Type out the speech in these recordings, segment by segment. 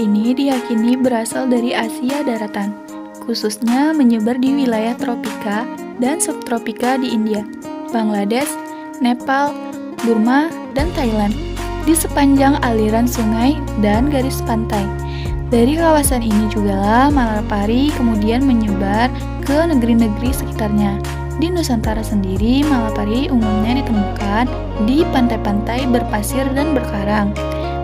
ini diyakini berasal dari Asia daratan, khususnya menyebar di wilayah tropika dan subtropika di India, Bangladesh, Nepal, Burma, dan Thailand, di sepanjang aliran sungai dan garis pantai. Dari kawasan ini jugalah Malapari kemudian menyebar ke negeri-negeri sekitarnya. Di Nusantara sendiri, Malapari umumnya ditemukan di pantai-pantai berpasir dan berkarang.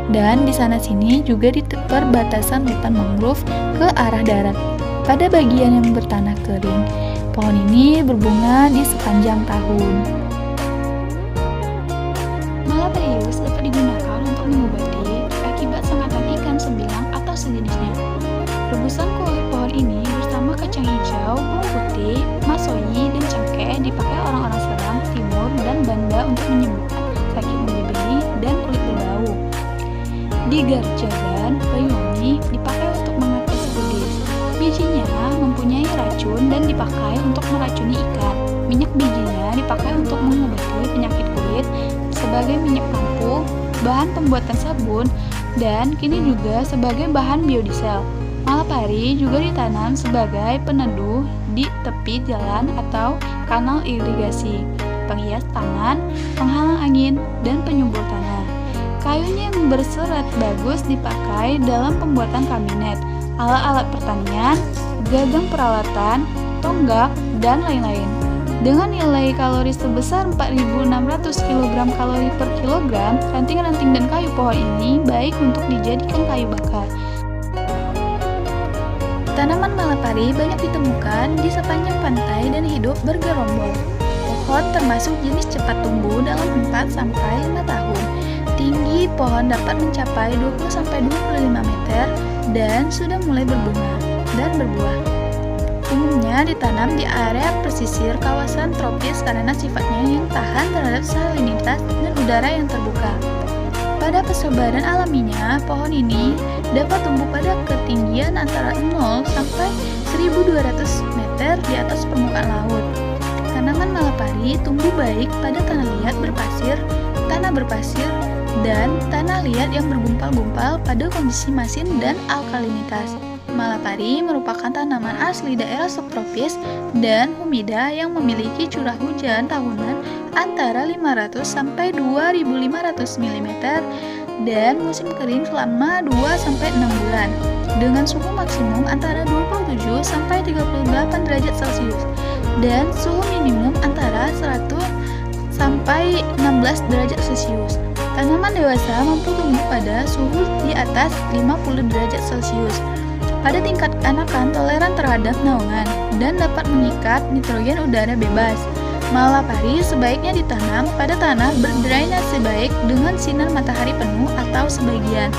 Dan di sana-sini juga di perbatasan hutan mangrove ke arah darat. Pada bagian yang bertanah kering, pohon ini berbunga di sepanjang tahun. Malaparius dapat digunakan untuk mengobati akibat sengatan ikan sebilang atau sejenisnya. Rebusan kulit pohon ini bersama kacang hijau, bawang putih, masoyi, dan cengkeh dipakai orang-orang Seram, Timur, dan Banda untuk menyembuhkan sakit beli-beli dan kulit berbau. Di Garjagan, Banyuwangi dipakai untuk mengatasi kudis. Bijinya mempunyai racun dan dipakai untuk meracuni ikan. Minyak bijinya dipakai untuk mengobati penyakit kulit sebagai minyak kampuh, bahan pembuatan sabun, dan kini juga sebagai bahan biodiesel. Malapari juga ditanam sebagai peneduh di tepi jalan atau kanal irigasi, penghias taman, penghalang angin, dan penyubur tanah. Kayunya yang berserat bagus dipakai dalam pembuatan kabinet, alat-alat pertanian, gagang peralatan, tonggak, dan lain-lain. Dengan nilai kalori sebesar 4.600 kg kalori per kilogram, ranting-ranting dan kayu pohon ini baik untuk dijadikan kayu bakar. Tanaman Malapari banyak ditemukan di sepanjang pantai dan hidup bergerombol. Pohon termasuk jenis cepat tumbuh dalam 4-5 tahun. Tinggi pohon dapat mencapai 20-25 meter dan sudah mulai berbunga dan berbuah. Umumnya ditanam di area pesisir kawasan tropis karena sifatnya yang tahan terhadap salinitas dan udara yang terbuka. Pada persebaran alaminya, pohon ini dapat tumbuh pada ketinggian antara 0 sampai 1.200 meter di atas permukaan laut. Tanaman Malapari tumbuh baik pada tanah liat berpasir, tanah berpasir, dan tanah liat yang bergumpal-gumpal pada kondisi masin dan alkalinitas. Malapari merupakan tanaman asli daerah subtropis dan humida yang memiliki curah hujan tahunan antara 500 sampai 2.500 mm dan musim kering selama 2-6 bulan dengan suhu maksimum antara 27 sampai 38 derajat Celcius dan suhu minimum antara 100 sampai 16 derajat Celcius. Tanaman dewasa mampu tumbuh pada suhu di atas 50 derajat Celcius. Pada tingkat anakan toleran terhadap naungan dan dapat mengikat nitrogen udara bebas. Malapari sebaiknya ditanam pada tanah berdrainase baik dengan sinar matahari penuh atau sebagian.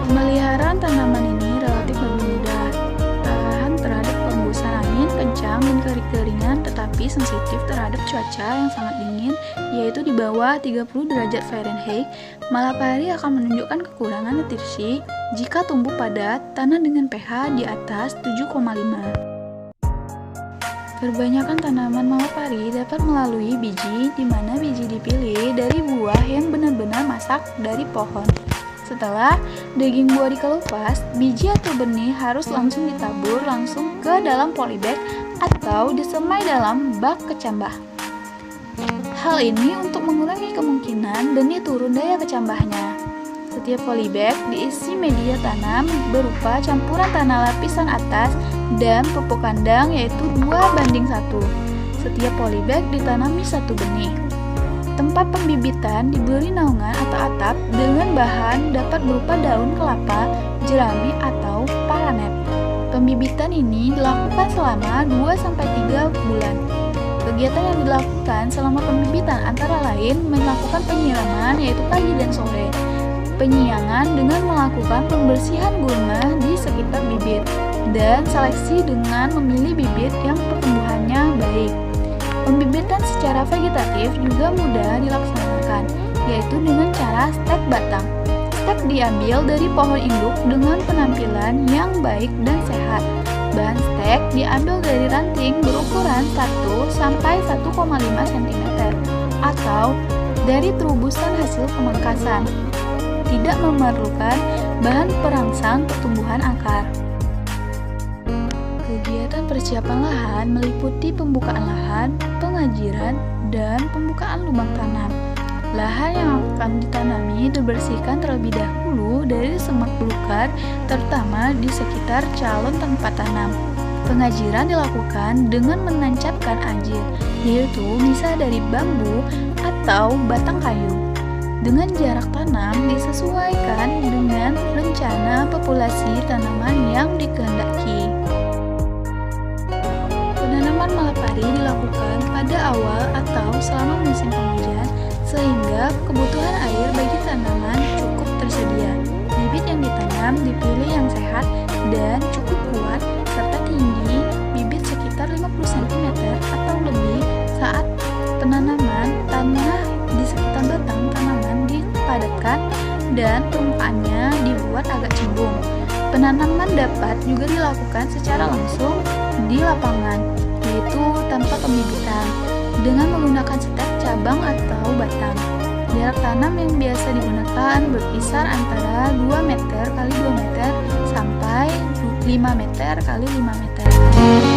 Pemeliharaan tanaman ini relatif lebih mudah, tahan terhadap hembusan angin kencang dan kekeringan, tetapi sensitif terhadap cuaca yang sangat dingin, yaitu di bawah 30 derajat Fahrenheit. Malapari akan menunjukkan kekurangan nutrisi jika tumbuh pada tanah dengan pH di atas 7,5. Kebanyakan tanaman Malapari dapat melalui biji, di mana biji dipilih dari buah yang benar-benar masak dari pohon. Setelah daging buah dikelupas, biji atau benih harus langsung ditabur langsung ke dalam polybag atau disemai dalam bak kecambah. Hal ini untuk mengurangi kemungkinan benih turun daya kecambahnya. Setiap polybag diisi media tanam berupa campuran tanah lapisan atas dan pupuk kandang yaitu 2:1. Setiap polybag ditanami satu benih. Tempat pembibitan diberi naungan atau atap dengan bahan dapat berupa daun kelapa, jerami, atau paranet. Pembibitan ini dilakukan selama 2-3 bulan. Kegiatan yang dilakukan selama pembibitan antara lain melakukan penyiraman yaitu pagi dan sore. Penyiangan dengan melakukan pembersihan gulma di sekitar bibit dan seleksi dengan memilih bibit yang pertumbuhannya baik. Pembibitan secara vegetatif juga mudah dilaksanakan, yaitu dengan cara stek batang. Stek diambil dari pohon induk dengan penampilan yang baik dan sehat. Bahan stek diambil dari ranting berukuran 1-1,5 cm atau dari terubusan hasil pemangkasan. Tidak memerlukan bahan perangsang pertumbuhan akar. Kegiatan persiapan lahan meliputi pembukaan lahan, pengajiran, dan pembukaan lubang tanam. Lahan yang akan ditanami dibersihkan terlebih dahulu dari semak belukar, terutama di sekitar calon tempat tanam. Pengajiran dilakukan dengan menancapkan ajil, yaitu bisa dari bambu atau batang kayu. Dengan jarak tanam disesuaikan dengan rencana populasi tanaman yang dikehendaki. Penanaman malapari dilakukan pada awal atau selama musim penghujan sehingga kebutuhan air bagi tanaman cukup tersedia. Bibit yang ditanam dipilih yang sehat dan cukup kuat serta tinggi bibit sekitar 50 cm atau lebih. Saat penanaman, tanah di sekitar batang tanaman dipadatkan dan permukaannya dibuat agak cembung. Penanaman dapat juga dilakukan secara langsung di lapangan, yaitu tanpa pembibitan, dengan menggunakan setek cabang atau batang. Jarak tanam yang biasa digunakan berkisar antara 2 meter x 2 meter sampai 5 meter x 5 meter.